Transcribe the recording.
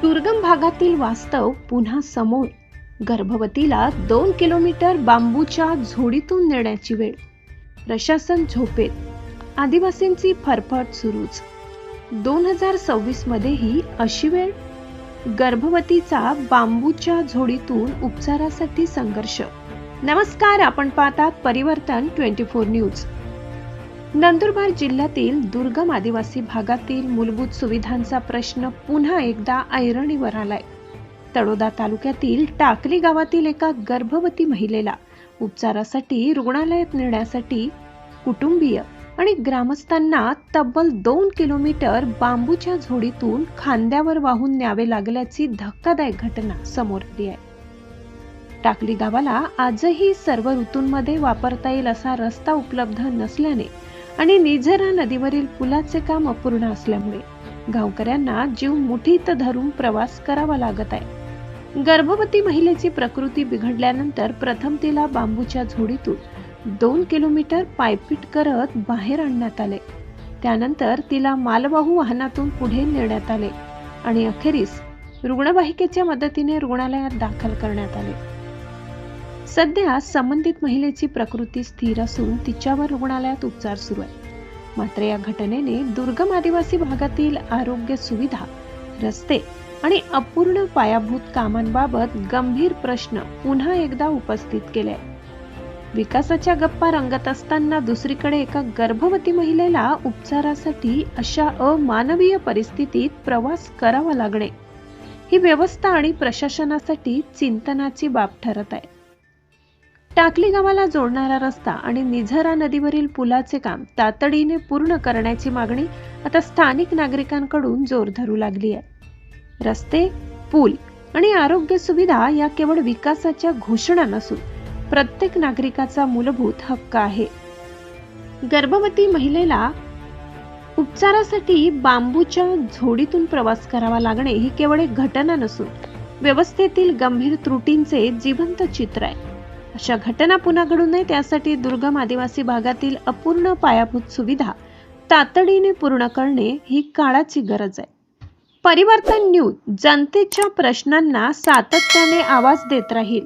दुर्गम भागातील वास्तव पुन्हा समोर. गर्भवतीला 2 किलोमीटर बांबूच्या झोडीतून नेण्याची वेळ. प्रशासन झोपेत. आदिवासींची फरफट सुरूच. 2026 मध्येही अशी वेळ. गर्भवतीचा बांबूच्या झोडीतून उपचारासाठी संघर्ष. नमस्कार, आपण पाहतात परिवर्तन 24 न्यूज. नंदुरबार जिल्ह्यातील दुर्गम आदिवासी भागातील मूलभूत सुविधांचा प्रश्न पुन्हा एकदा ऐरणीवर आलाय. तळोदा तालुक्यातील टाकली गावातील एका गर्भवती महिलेला उपचारासाठी रुग्णालयात नेण्यासाठी कुटुंबीय आणि ग्रामस्थांना तब्बल 2 किलोमीटर बांबूच्या झोडीतून खांद्यावर वाहून न्यावे लागल्याची धक्कादायक घटना समोर आली आहे. टाकली गावाला आजही सर्व ऋतूंमध्ये वापरता येईल असा रस्ता उपलब्ध नसल्याने आणि निझरा नदीवरील पुलाचे काम अपूर्ण असल्यामुळे गावकऱ्यांना जीव मुठीत धरून प्रवास करावा लागत आहे. गर्भवती महिलेची प्रकृती बिघडल्यानंतर प्रथम तिला बांबूच्या झोडीतून 2 किलोमीटर पायपीट करत बाहेर आणण्यात आले. त्यानंतर तिला मालवाहू वाहनातून पुढे नेण्यात आले आणि अखेरीस रुग्णवाहिकेच्या मदतीने रुग्णालयात दाखल करण्यात आले. सध्या संबंधित महिलेची प्रकृती स्थिर असून तिच्यावर रुग्णालयात उपचार सुरू आहे. मात्र या घटनेने दुर्गम आदिवासी भागातील आरोग्य सुविधा, रस्ते आणि अपूर्ण पायाभूत कामांबाबत गंभीर प्रश्न पुन्हा एकदा उपस्थित केले. विकासाच्या गप्पा रंगत असताना दुसरीकडे एका गर्भवती महिलेला उपचारासाठी अशा अमानवीय परिस्थितीत प्रवास करावा लागणे ही व्यवस्था आणि प्रशासनासाठी चिंतनाची बाब ठरत आहे. टाकली गावाला जोडणारा रस्ता आणि निझरा नदीवरील पुलाचे काम तातडीने पूर्ण करण्याची मागणी आता स्थानिक नागरिकांकडून जोर धरू लागली आहे. रस्ते, पूल आणि आरोग्य सुविधा या केवळ विकासाच्या घोषणा नसून प्रत्येक नागरिकाचा मूलभूत हक्क आहे. गर्भवती महिलेला उपचारासाठी बांबूच्या झोडीतून प्रवास करावा लागणे ही केवळ एक घटना नसून व्यवस्थेतील गंभीर त्रुटींचे जिवंत चित्र आहे. अशा घटना पुन्हा घडू नये त्यासाठी दुर्गम आदिवासी भागातील अपूर्ण पायाभूत सुविधा तातडीने पूर्ण करणे ही काळाची गरज आहे. परिवर्तन न्यूज जनतेच्या प्रश्नांना सातत्याने आवाज देत राहील.